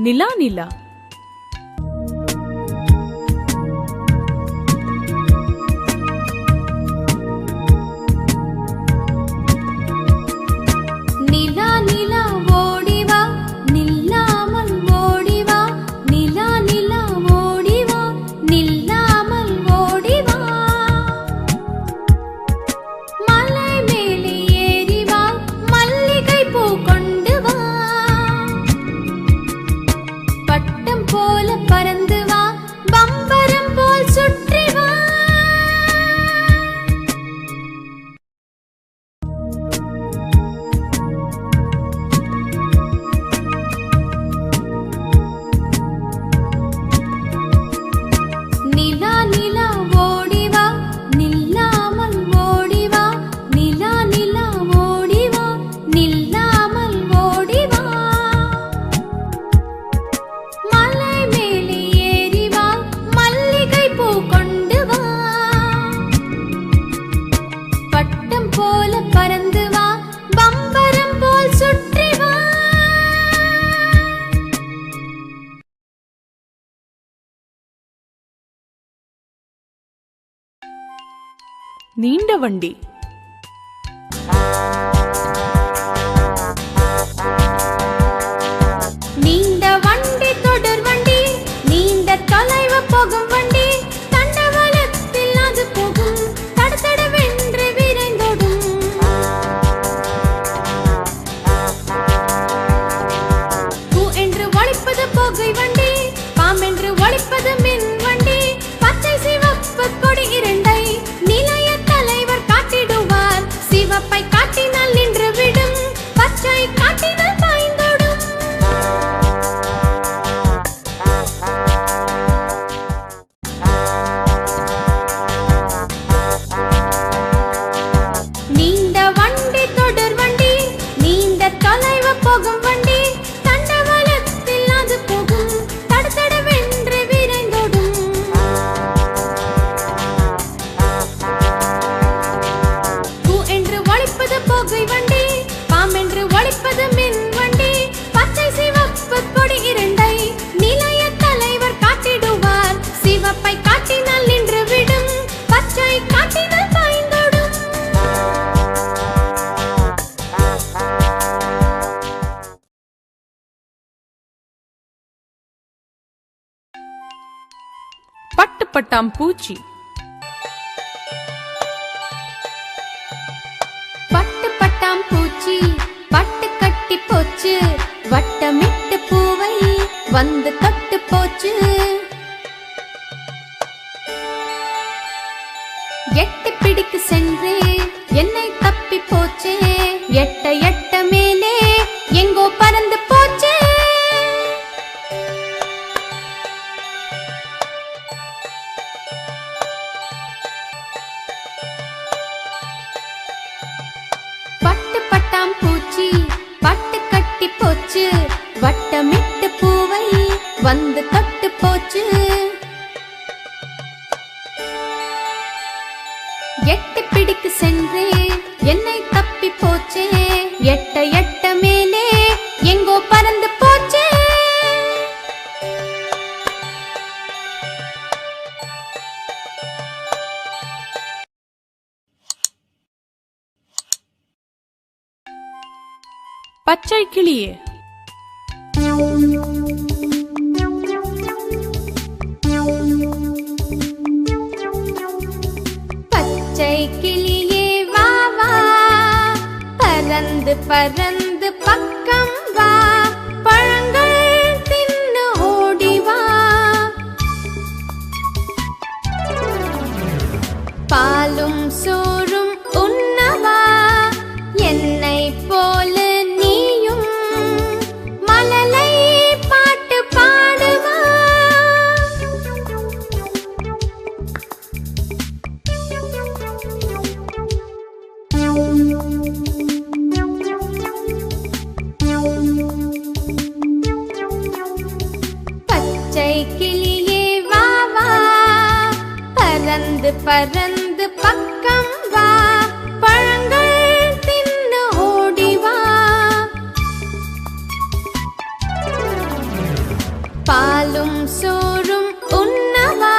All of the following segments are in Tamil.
நிலா நிலா. நிலா நிலா ஓடிவா, நில்லாமல் ஓடிவா, நிலா நிலா ஓடிவா, நில்லாமல் ஓடிவா. மலை மேலே ஏறிவா, மல்லிகை பூ கொண்டு வா. பட்டம் போல பறந்து வா, பம்பரம் போல் சுற்றி வா. நிலா நிலா ஓடிவா, நில்லாமல் ஓடிவா, நிலா நிலா ஓடிவா, நில்லாமல் ஓடிவா. மலை மேலே ஏறிவா, மல்லிகை பூ கொண்டு வா. பட்டம் போல பறந்து வா, பம்பரம் போல் சுற்றி வா. நீண்ட வண்டி. நீண்ட வண்டி தொடர் வண்டி, நீண்ட தொலைவு போகும் வண்டி. தண்டவாளத்தில் அது போகும், தடதடவென்று விரைந்தோடும். பூ என்று ஒலிப்பது புகை வண்டி, பாம்பென்று ஒலிப்பது மின் வண்டி. பச்சை சிவப்பு கொடி இரண்டை நிலைய தலைவர் காட்டிடுவார். சிவப்பை காட்டினால் நின்று விடும், பச்சை காட்டினால் பாய்ந்தோடும். நீண்ட வண்டி தொடர் வண்டி, நீண்ட தொலைவு போகும் வண்டி. தண்டவாளத்தில் அது போகும், தடதடவென்று விரைந்தோடும். பூ என்று ஒலிப்பது புகை வண்டி, பாம்பென்று ஒலிப்பது மின் வண்டி. பச்சை சிவப்பு கொடி இரண்டை நிலைய தலைவர் காட்டிடுவார். சிவப்பை காட்டினால் நின்று விடும், பச்சை காட்டினால் பாய்ந்தோடும். பட்டு பட்டாம் பூச்சி. பட்டு பட்டாம் பூச்சி பட்டு கட்டி போச்சு, வட்டமிட்டு பூவை வந்து தொட்டு போச்சு. எட்டு பிடிக்கு சென்றே என்னை தப்பி போச்சே, எட்ட எட்ட மேலே எங்கோ பறந்து போச்சே. பட்டு பட்டாம் பூச்சி பட்டு கட்டி போச்சு, வட்டமிட்டு பூவை வந்து தொட்டு போச்சு. எட்டு பிடிக்கு சென்றே என்னை தப்பி போச்சே, எட்ட எட்ட மேலே எங்கோ பறந்து போச்சே. பச்சை கிளியே. பச்சை கிளியே வா வா, பறந்து பறந்து பக்கம் வா. பழங்கள் தின்னு ஓடி வா, பாலும் சோறும் உண்ணவா. என்னை போல நீயும் மழலை பாட்டு பாடுவா. பச்சை கிளியே வா வா, பறந்து பறந்து பக்கம் வா. பழங்கள் தின்னு ஓடி வா. பாலும் சோறும் உண்ணவா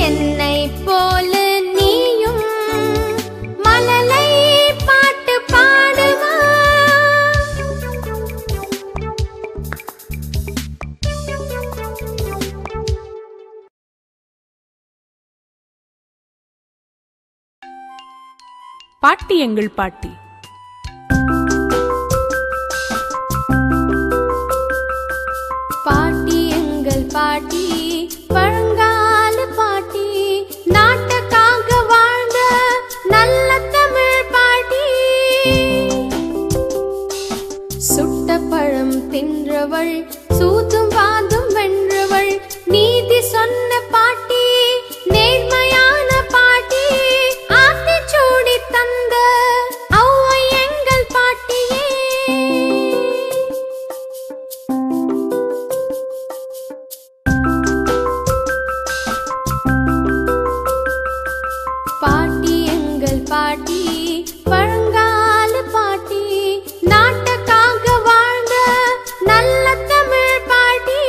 என்னை போல நீயும் மழலை பாட்டு பாடுவா. பாட்டி எங்கள் பாட்டி. பாட்டி எங்கள் பாட்டி பழங்கால பாட்டி, நாட்டுக்காக வாழ்ந்த நல்ல தமிழ் பாட்டி. சுட்ட பழம் தின்றவள், சூதும் வாதும் வென்றவள், நீதி சொன்ன பாட்டி, நேர்மையான பாட்டி, ஆத்திச்சூடி தந்த ஔவை எங்கள் பாட்டியே. பாட்டி எங்கள் பாட்டி பழங்கால பாட்டி, நாட்டுக்காக வாழ்ந்த நல்ல தமிழ் பாட்டி.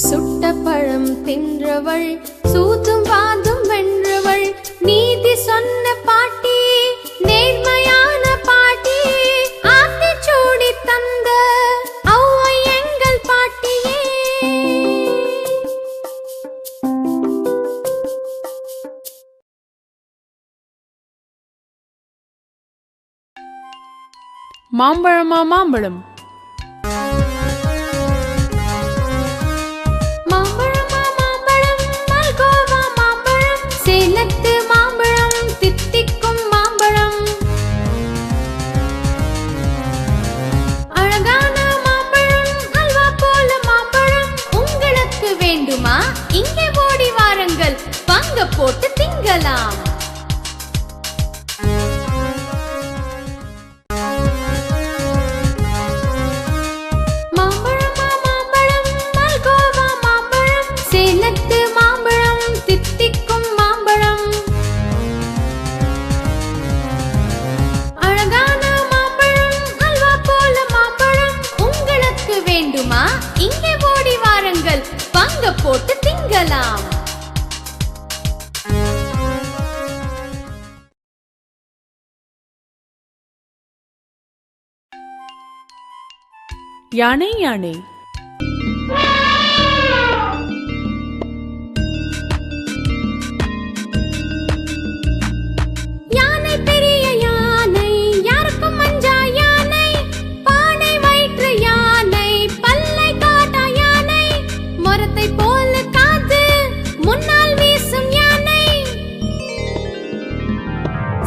சுட்ட பழம் தின்றவள், சூதும் வாதும் வென்றவள், நீதி சொன்ன பாட்டி, நேர்மையான பாட்டி, ஆத்திச்சூடி தந்த ஔவை எங்கள் பாட்டியே. மாம்பழமா மாம்பழம். மாம்பழமா மாம்பழம், மல்கோவா மாம்பழம், சேலத்து மாம்பழம், தித்திக்கும் மாம்பழம். அழகான மாம்பழம், அல்வா போல மாம்பழம். உங்களுக்கு வேண்டுமா? இங்கே ஓடி வாருங்கள், பங்கு போட்டு திங்கலாம். மாம்பழமா மாம்பழம், மல்கோவா மாம்பழம், சேலத்து மாம்பழம், தித்திக்கும் மாம்பழம். அழகான மாம்பழம், அல்வா போல மாம்பழம். உங்களுக்கு வேண்டுமா? இங்கே ஓடி வாருங்கள், பங்கு போட்டு திங்கலாம். யானை யானை. யானை பெரிய யானை, யாருக்கும் மஞ்சா யானை, பானை வயிற்று யானை, பல்லை காட்டா யானை, மரத்தை போல காது முன்னால் வீசும் யானை.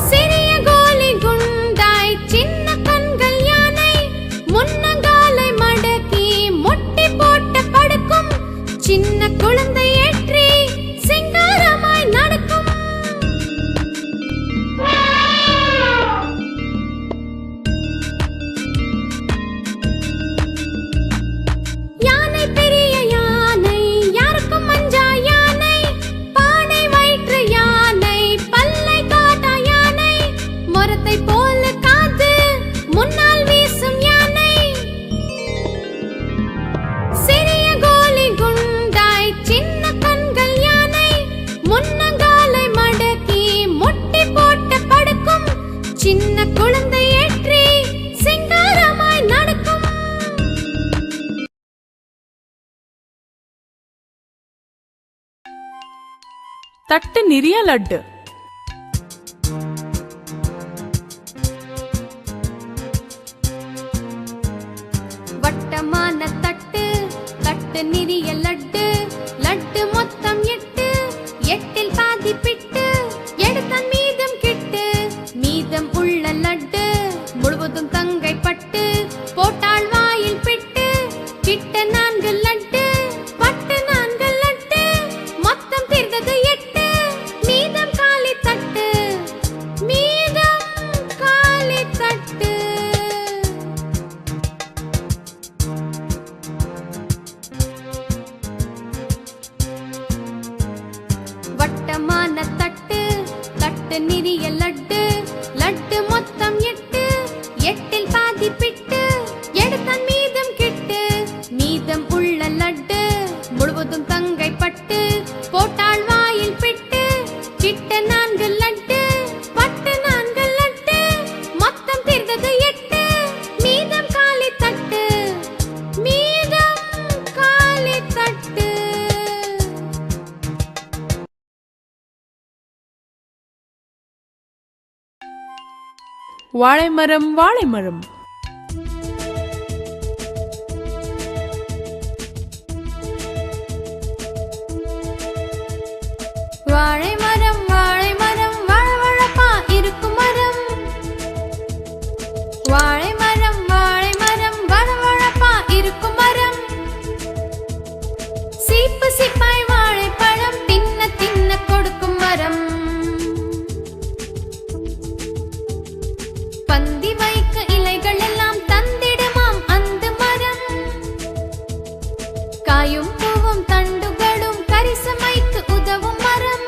சிறிய கோலி குண்டாய் சின்ன கண்கள் யானை, முன்னங்காலை மடக்கி முட்டி போட்டு படுக்கும், சின்ன குழந்தை ஏற்றி சிங்காரமாய் நடக்கும். யானை பெரிய யானை, யாருக்கும் மஞ்சா யானை, பானை வயிற்று யானை, பல்லை காட்டா யானை, மரத்தை போல காது முன்னால் வீசும் யானை. சிறிய கோலி குண்டாய் சின்ன கண்கள் யானை, முன்னங்காலை மடக்கி முட்டி போட்டு படுக்கும், சின்ன குழந்தை ஏற்றி சிங்காரமாய் நடக்கும். தட்டு நிறைய லட்டு. வட்டமான தட்டு, தட்டு நிறைய லட்டு, லட்டு மொத்தம் 8, 8இல் பாதி பிட்டு, எடுத்தான் மீதம் கிட்டு, மீதம் உள்ள லட்டு முழுவதும் தங்கை பட்டு, போட்டாள் வாயில் பிட்டு, கிட்ட 4 லட்டு, பட்டு 4 லட்டு, மொத்தம் தீர்ந்தது 8, மீதம் காலி தட்டு, மீதம் காலி தட்டு. வட்டமான தட்டு, தட்டு நிறைய லட்டு, லட்டு மொத்தம் 8, 8இல் பாதி பிட்டு, வாழைமரம் வாழைமரம். வாழைமரம் வாழைமரம் வழவழப்பா இருக்கும் மரம். வாழைமரம் வாழைமரம் வழவழப்பா இருக்கும் மரம். சீப்பு சிப்பாய் வாழைப்பழம் தின்ன தின்ன கொடுக்கும் மரம். பந்தி வைக்க இலைகள் எல்லாம் தந்திடுமாம் அந்த மரம். காயும் பூவும் தண்டுகளும் கரிசமைக்கு உதவும் மரம்.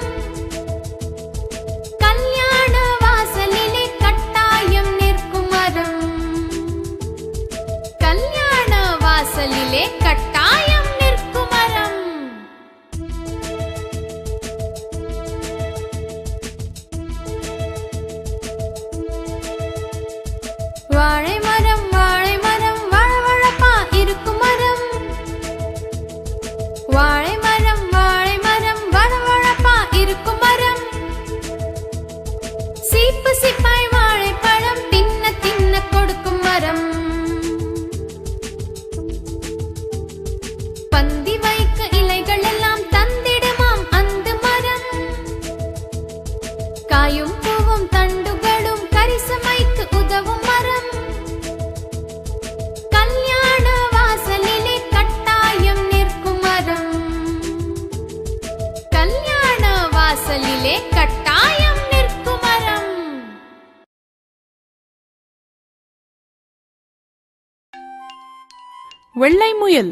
கல்யாண வாசலிலே கட்டாயம் நிற்கும் மரம். கல்யாண வாசலிலே கட்டாயம் நிற்கும் மரம். வாழைமரம் வாழைமரம் வழவழப்பா இருக்கும் மரம். வாழைமரம் வாழைமரம் வழவழப்பா இருக்கும் மரம். சீப்பு சிப்பாய் வாழைப்பழம் தின்ன தின்ன கொடுக்கும் மரம். பந்தி வைக்க இலைகள் எல்லாம் தந்திடுமாம் அந்த மரம். காயும் பூவும் தண்டுகளும் கரிசமைக்கு உதவும் மரம். கல்யாண வாசலிலே கட்டாயம் நிற்கும் மரம். கல்யாண வாசலிலே கட்டாயம் நிற்கும் மரம். வெள்ளை முயல்.